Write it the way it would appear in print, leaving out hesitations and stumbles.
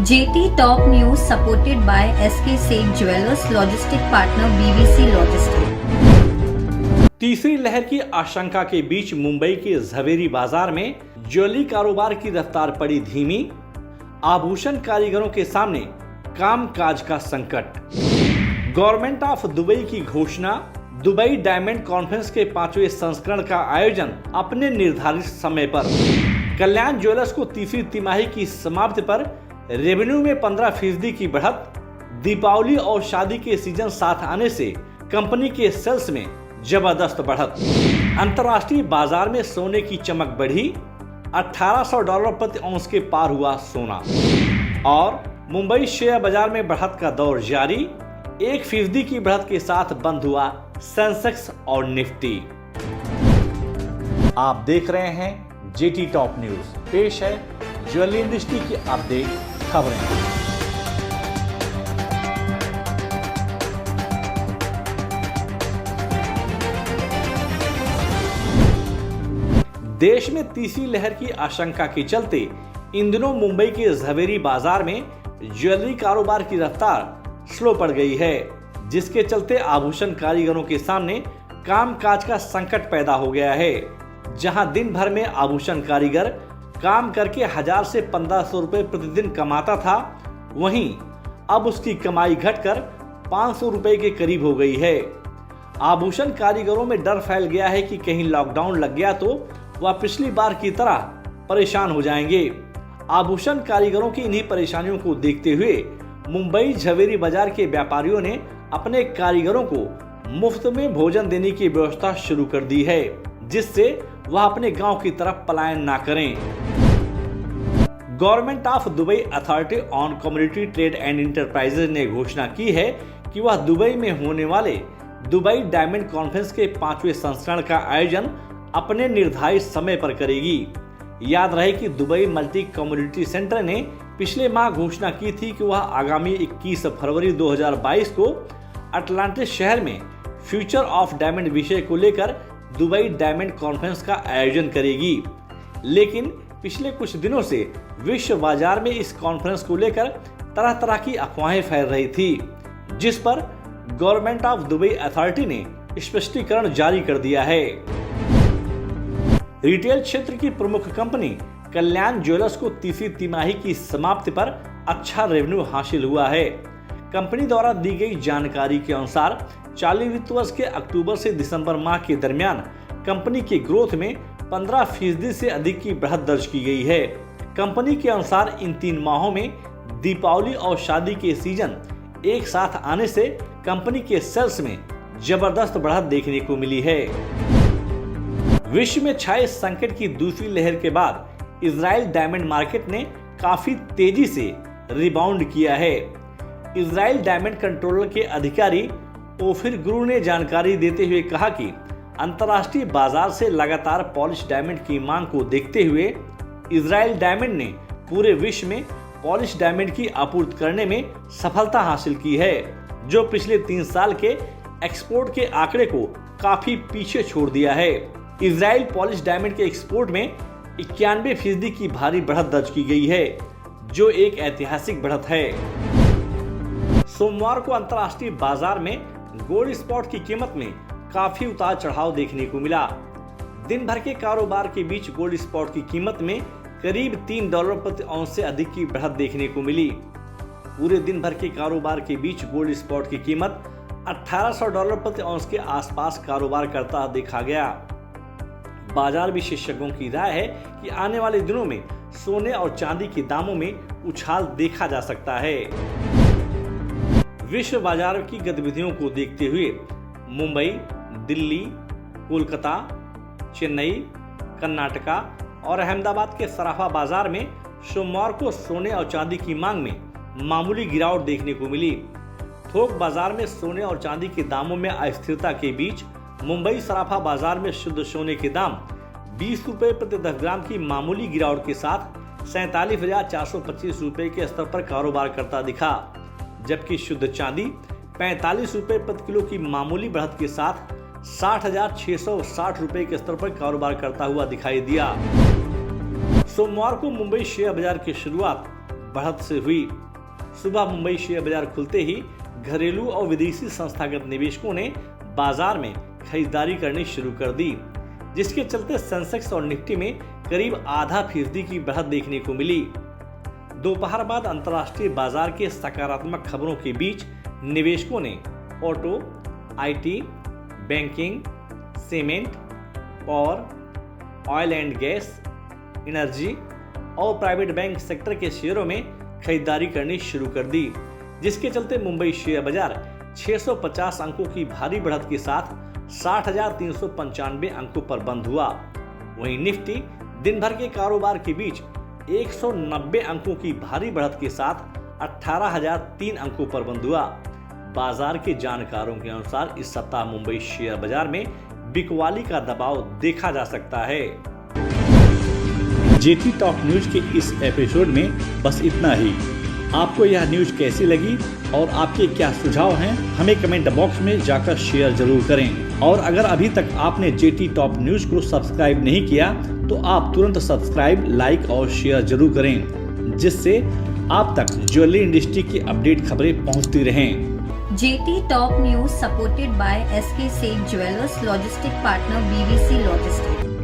JT Top News supported by SK Seth Jewelers Logistic Partner BBC Logistics। तीसरी लहर की आशंका के बीच मुंबई के झवेरी बाजार में ज्वेलरी कारोबार की रफ्तार पड़ी धीमी। आभूषण कारीगरों के सामने कामकाज का संकट। गवर्नमेंट ऑफ दुबई की घोषणा। दुबई डायमंड कॉन्फ्रेंस के 5वें संस्करण का आयोजन अपने निर्धारित समय पर। कल्याण ज्वेलर्स को तीसरी तिमाही की समाप्ति पर रेवेन्यू में 15% की बढ़त। दीपावली और शादी के सीजन साथ आने से कंपनी के सेल्स में जबरदस्त बढ़त। अंतर्राष्ट्रीय बाजार में सोने की चमक बढ़ी। $1800 प्रति औंस के पार हुआ सोना। और मुंबई शेयर बाजार में बढ़त का दौर जारी। 1% की बढ़त के साथ बंद हुआ सेंसेक्स और निफ्टी। आप देख रहे हैं जेटी टॉप न्यूज। पेश है ज्वेलरी इंडस्ट्री की अपडेट खबरें। देश में तीसरी लहर की आशंका के चलते इन दिनों मुंबई के झवेरी बाजार में ज्वेलरी कारोबार की रफ्तार स्लो पड़ गई है, जिसके चलते आभूषण कारीगरों के सामने कामकाज का संकट पैदा हो गया है। जहां दिन भर में आभूषण कारीगर काम करके 1000 से 1500 रुपए प्रतिदिन कमाता था, वहीं अब उसकी कमाई घटकर 500 रुपए के करीब हो गई है। आभूषण कारीगरों में डर फैल गया है कि कहीं लॉकडाउन लग गया तो वह पिछली बार की तरह परेशान हो जाएंगे। आभूषण कारीगरों की इन्हीं परेशानियों को देखते हुए मुंबई झवेरी बाजार के व्यापारियों ने अपने कारीगरों को मुफ्त में भोजन देने की व्यवस्था शुरू कर दी है, जिससे वह अपने गांव की तरफ पलायन ना करें। Government of Dubai authority on community trade and enterprises ने घोषणा की है कि वह दुबई में होने वाले दुबई डायमंड कॉन्फ्रेंस के 5वें संस्करण का आयोजन अपने निर्धारित समय पर करेगी। याद रहे कि दुबई मल्टी कम्युनिटी सेंटर ने पिछले माह घोषणा की थी कि वह आगामी 21 फरवरी 2022 को अटलांटिस शहर में फ्यूचर ऑफ डायमंड विषय को लेकर दुबई डायमंड कॉन्फ्रेंस का आयोजन करेगी। लेकिन पिछले कुछ दिनों से विश्व बाजार में इस कॉन्फ्रेंस को लेकर तरह तरह की अफवाहें फैल रही थी, जिस पर गवर्नमेंट ऑफ दुबई अथॉरिटी ने स्पष्टीकरण जारी कर दिया है। रिटेल क्षेत्र की प्रमुख कंपनी कल्याण ज्वेलर्स को तीसरी तिमाही की समाप्ति पर अच्छा रेवेन्यू हासिल हुआ है। कंपनी द्वारा दी गई जानकारी के अनुसार चालू वित्त वर्ष के अक्टूबर से दिसंबर माह के दरमियान कंपनी के ग्रोथ में 15% से अधिक की बढ़त दर्ज की गई है। कंपनी के अनुसार इन 3 माहों में दीपावली और शादी के सीजन एक साथ आने से कंपनी के सेल्स में जबरदस्त बढ़त देखने को मिली है। विश्व में छाए संकट की दूसरी लहर के बाद इजराइल डायमंड मार्केट ने काफी तेजी से रिबाउंड किया है। इजराइल डायमंड कंट्रोलर के अधिकारी ओफिर गुरु ने जानकारी देते हुए कहा कि अंतर्राष्ट्रीय बाजार से लगातार पॉलिश डायमंड की मांग को देखते हुए इजराइल डायमंड ने पूरे विश्व में पॉलिश डायमंड की आपूर्ति करने में सफलता हासिल की है, जो पिछले 3 साल के एक्सपोर्ट के आंकड़े को काफी पीछे छोड़ दिया है। इजराइल पॉलिश डायमंड के एक्सपोर्ट में 91% की भारी बढ़त दर्ज की गई है, जो एक ऐतिहासिक बढ़त है। सोमवार को अंतर्राष्ट्रीय बाजार में गोल्ड स्पॉट की कीमत में काफी उतार चढ़ाव देखने को मिला। दिन भर के कारोबार के बीच गोल्ड स्पॉट की कीमत में करीब $3 प्रति औंस से अधिक की बढ़त देखने को मिली। पूरे दिन भर के कारोबार के बीच गोल्ड स्पॉट की कीमत $1800 प्रति औंस के आसपास कारोबार करता देखा गया। बाजार विशेषज्ञों की राय है कि आने वाले दिनों में सोने और चांदी के दामों में उछाल देखा जा सकता है। विश्व बाजार की गतिविधियों को देखते हुए मुंबई, दिल्ली, कोलकाता, चेन्नई, कर्नाटका और अहमदाबाद के सराफा बाजार में सोमवार को सोने और चांदी की मांग में मामूली गिरावट देखने को मिली। थोक बाजार में सोने और चांदी के दामों में अस्थिरता के बीच मुंबई सराफा बाजार में शुद्ध सोने के दाम 20 रुपए प्रति 10 ग्राम की मामूली गिरावट के साथ 47,425 रुपए के स्तर पर कारोबार करता दिखा, जबकि शुद्ध चांदी 45 रुपए प्रति किलो की मामूली बढ़त के साथ 60,660 रुपए के स्तर पर कारोबार करता हुआ दिखाई दिया। सोमवार को मुंबई शेयर बाजार की शुरुआत बढ़त से हुई। सुबह मुंबई शेयर बाजार खुलते ही घरेलू और विदेशी संस्थागत निवेशकों ने बाजार में खरीदारी करनी शुरू कर दी, जिसके चलते सेंसेक्स और निफ्टी में करीब 0.5% की बढ़त देखने को मिली। दोपहर बाद अंतर्राष्ट्रीय बाजार के सकारात्मक खबरों के बीच निवेशकों ने auto, IT, banking, cement, power, oil and gas, energy और प्राइवेट बैंक सेक्टर के शेयरों में खरीदारी करनी शुरू कर दी, जिसके चलते मुंबई शेयर बाजार 650 अंकों की भारी बढ़त के साथ 60,395 अंकों पर बंद हुआ। वहीं निफ्टी दिन भर के कारोबार के बीच 190 अंकों की भारी बढ़त के साथ 18,003 अंकों पर बंद हुआ। बाजार के जानकारों के अनुसार इस सप्ताह मुंबई शेयर बाजार में बिकवाली का दबाव देखा जा सकता है। जेटी टॉप न्यूज के इस एपिसोड में बस इतना ही। आपको यह न्यूज कैसी लगी और आपके क्या सुझाव हैं, हमें कमेंट बॉक्स में जाकर शेयर जरूर करें। और अगर अभी तक आपने जेटी टॉप न्यूज को सब्सक्राइब नहीं किया तो आप तुरंत सब्सक्राइब, लाइक और शेयर जरूर करें, जिससे आप तक ज्वेलरी इंडस्ट्री की अपडेट खबरें पहुंचती रहें। JT Top News supported by SK Seth Jewelers Logistic Partner BVC Logistics.